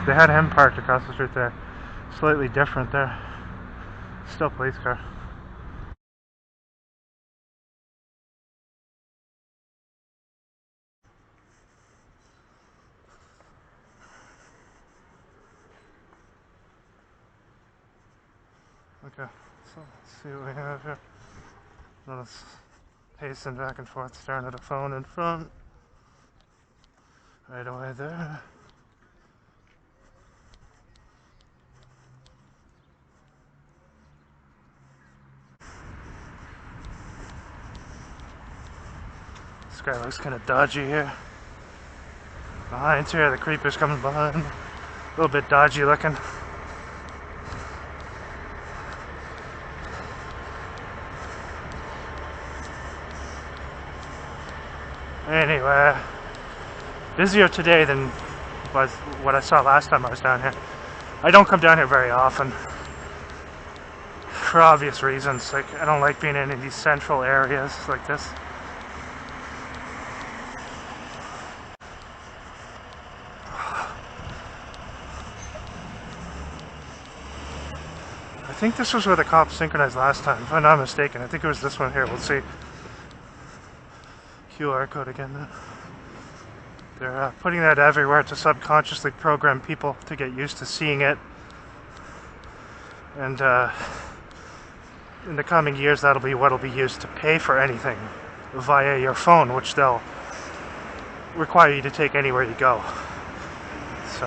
They had him parked across the street there. Slightly different there. Still police car. Okay, so let's see what we have here. Notice pacing back and forth, staring at a phone in front. Right away there. This guy looks kind of dodgy here. Behind here, the creeper's coming behind. A little bit dodgy looking. Anyway, busier today than was what I saw last time I was down here. I don't come down here very often for obvious reasons. Like, I don't like being in these central areas like this. I think this was where the cops synchronized last time, if I'm not mistaken. I think it was this one here. We'll see. QR code again. They're putting that everywhere to subconsciously program people to get used to seeing it. And in the coming years, that'll be what'll be used to pay for anything via your phone, which they'll require you to take anywhere you go. So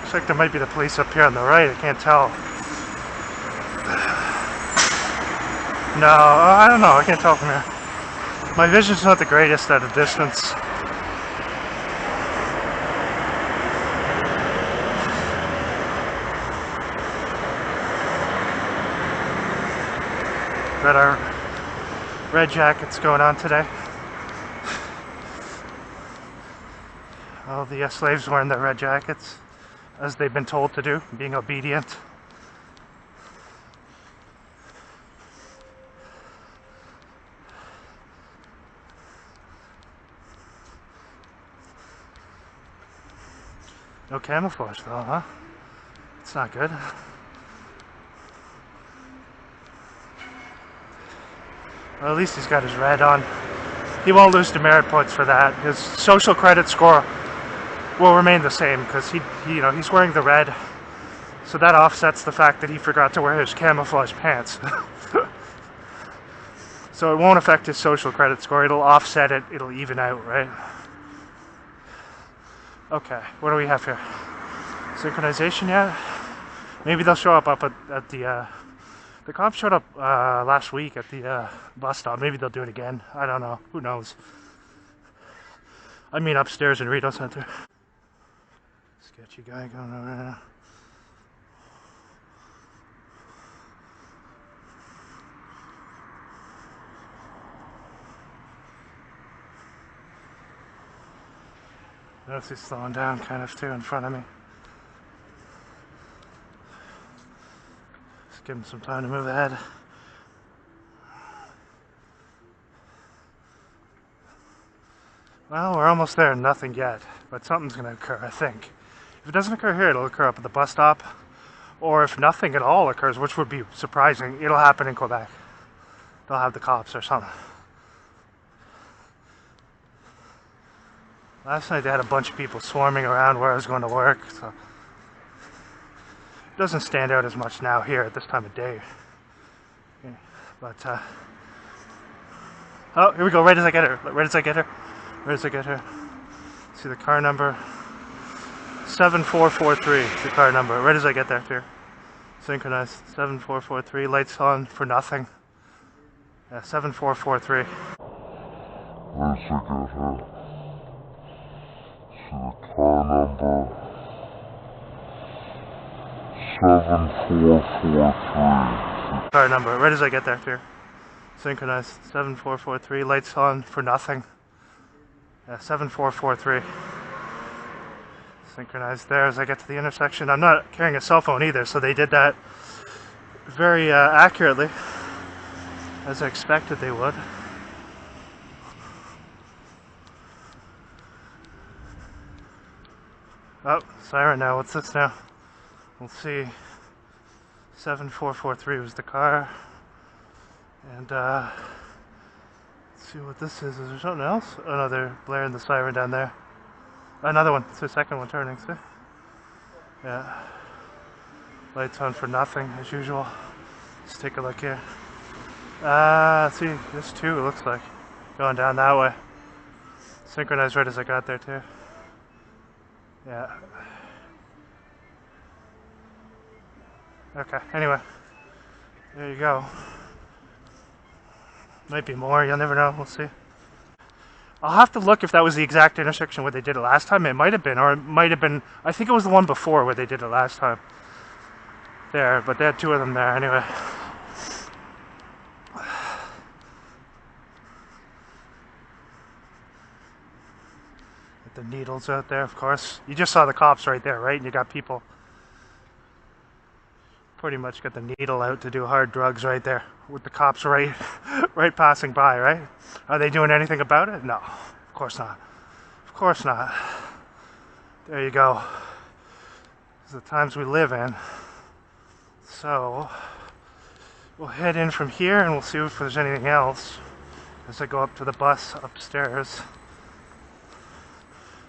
looks like there might be the police up here on the right. I can't tell. No, I don't know. I can't tell from here. My vision's not the greatest at a distance. Got our red jackets going on today. All the slaves wearing their red jackets, as they've been told to do, being obedient. No camouflage though, huh? It's not good. Well, at least he's got his red on. He won't lose demerit points for that. His social credit score will remain the same because he's wearing the red, so that offsets the fact that he forgot to wear his camouflage pants. So it won't affect his social credit score. It'll offset it. It'll even out, right? Okay, what do we have here? Synchronization yet? Maybe they'll show up at the cops showed up last week at the bus stop. Maybe they'll do it again. I don't know. Who knows? I mean upstairs in Rideau Center. Sketchy guy going over there. Notice he's slowing down kind of too in front of me. Just give him some time to move ahead. Well, we're almost there, nothing yet, but something's going to occur, I think. If it doesn't occur here, it'll occur up at the bus stop, or if nothing at all occurs, which would be surprising, it'll happen in Quebec. They'll have the cops or something. Last night they had a bunch of people swarming around where I was going to work, so it doesn't stand out as much now here at this time of day. Okay. But, oh, here we go, right as I get her, right as I get her, right as I get her. See the car number, 7443, the car number, right as I get there, here. Synchronized, 7443, lights on for nothing. Yeah, 7443. Right as I get her. The car number 7443. Car number, right as I get there, here. Synchronized, 7443, lights on for nothing. Yeah, 7443. Synchronized there as I get to the intersection. I'm not carrying a cell phone either, so they did that very accurately, as I expected they would. Oh, siren now. What's this now? We'll see. 7443 was the car. And, let's see what this is. Is there something else? Oh no, they're blaring the siren down there. Another one. It's the second one turning, see? Yeah. Lights on for nothing, as usual. Let's take a look here. See, there's two, it looks like. Going down that way. Synchronized right as I got there, too. Yeah. Okay, anyway. There you go. Might be more, you'll never know, we'll see. I'll have to look if that was the exact intersection where they did it last time. It might have been, or it might have been, I think it was the one before where they did it last time. There, but they had two of them there anyway. With the needles out there, of course. You just saw the cops right there, right? And you got people pretty much got the needle out to do hard drugs right there with the cops right passing by, right? Are they doing anything about it? No, of course not. Of course not. There you go. These are the times we live in. So we'll head in from here and we'll see if there's anything else as I go up to the bus upstairs.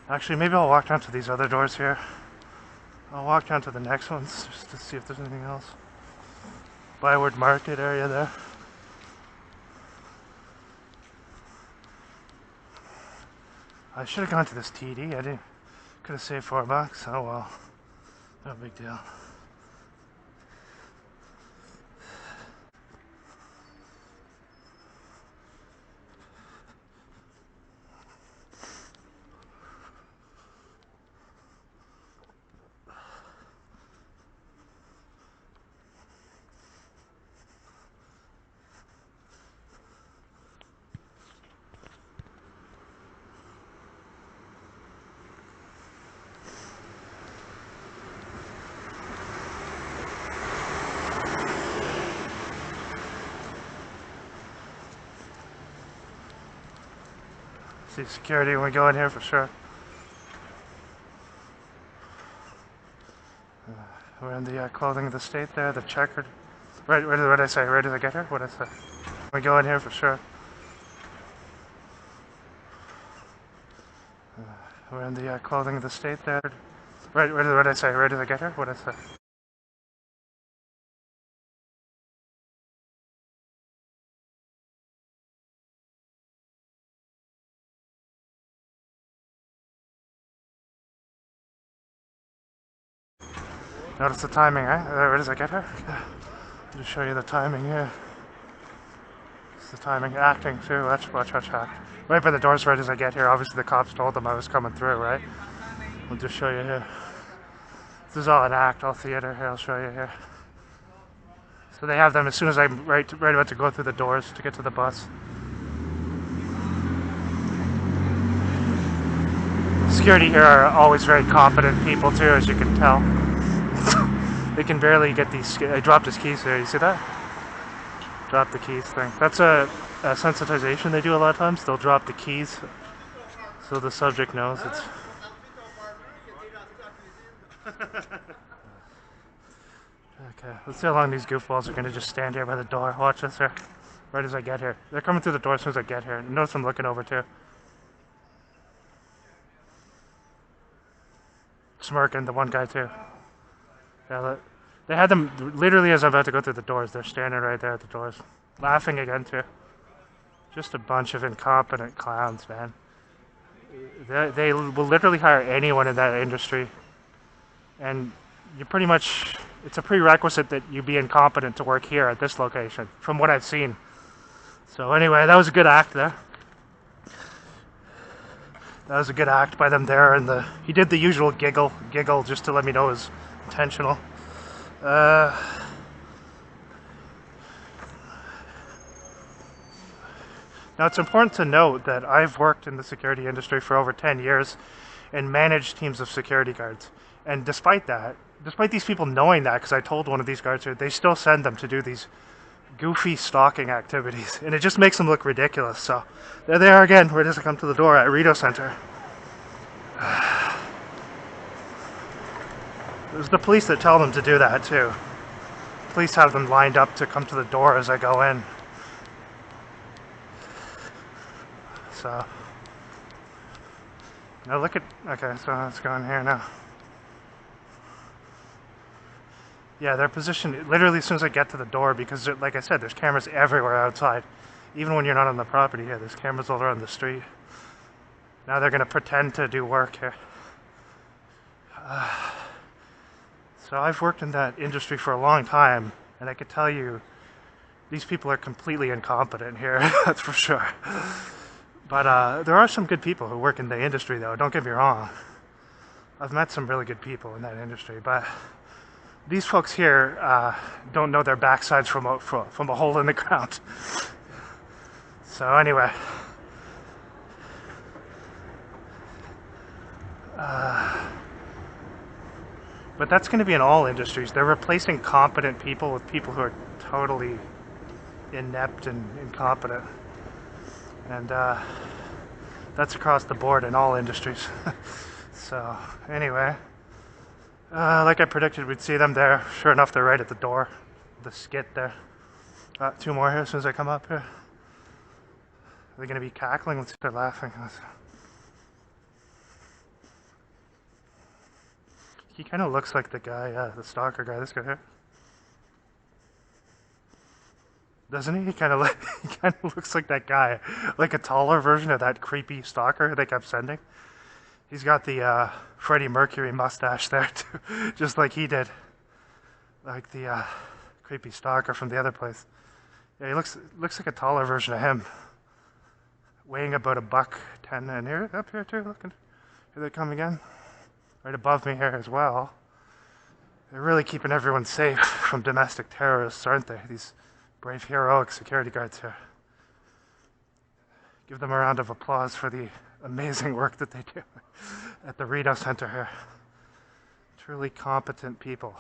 Actually, maybe I'll walk down to these other doors here. I'll walk down to the next ones just to see if there's anything else. Byward Market area there. I should have gone to this TD. I didn't. Could have saved $4. Oh well. No big deal. See security when we go in here for sure. We're in the clothing of the state there, the checkered. Right, what did I say? Right as I get here? What did I say? We go in here for sure. We're in the clothing of the state there. Right, what did I say? Right as I get here? What did I say? Notice the timing, right? Where does I get her? I'll just show you the timing here. It's the timing. Acting too. Watch. Right by the doors right as I get here. Obviously the cops told them I was coming through, right? I'll just show you here. This is all an act, all theater here. I'll show you here. So they have them as soon as I'm right about to go through the doors to get to the bus. Security here are always very competent people too, as you can tell. They can barely get these. I dropped his keys there. You see that? Drop the keys thing. That's a sensitization they do a lot of times. They'll drop the keys so the subject knows it's. Okay, let's see how long these goofballs are going to just stand here by the door. Watch this here. Right as I get here. They're coming through the door as soon as I get here. Notice I'm looking over too. Smirking, the one guy too. Yeah, they had them literally as I'm about to go through the doors. They're standing right there at the doors. Laughing again too. Just a bunch of incompetent clowns, man. They will literally hire anyone in that industry. And you pretty much, it's a prerequisite that you be incompetent to work here at this location, from what I've seen. So anyway, that was a good act there. That was a good act by them there, and he did the usual giggle just to let me know it was intentional. Now it's important to note that I've worked in the security industry for over 10 years and managed teams of security guards. And despite these people knowing that, because I told one of these guards here, they still send them to do these goofy stalking activities, and it just makes them look ridiculous. So there they are again. Where does it come to the door at Rito Center? It was the police that tell them to do that too. Police have them lined up to come to the door as I go in. So, now look at, okay, so let's go in here now. Yeah, they're positioned literally as soon as I get to the door because, like I said, there's cameras everywhere outside. Even when you're not on the property here, there's cameras all around the street. Now they're going to pretend to do work here. So I've worked in that industry for a long time, and I could tell you these people are completely incompetent here, that's for sure. But there are some good people who work in the industry, though, don't get me wrong. I've met some really good people in that industry, but these folks here don't know their backsides from a hole in the ground. So anyway. But that's going to be in all industries. They're replacing competent people with people who are totally inept and incompetent. And that's across the board in all industries. So anyway, like I predicted, we'd see them there. Sure enough, they're right at the door. The skit there. Two more here as soon as I come up here. Are they going to be cackling? Let's see if they're laughing. He kind of looks like the guy, the stalker guy, this guy here. Doesn't he? He kind of looks like that guy, like a taller version of that creepy stalker they kept sending. He's got the Freddie Mercury mustache there too, just like he did, like the creepy stalker from the other place. Yeah, he looks like a taller version of him, weighing about $110. And here, up here too, looking. Here they come again. Right above me here as well. They're really keeping everyone safe from domestic terrorists, aren't they? These brave, heroic security guards here. Give them a round of applause for the amazing work that they do at the Reno Center here. Truly competent people.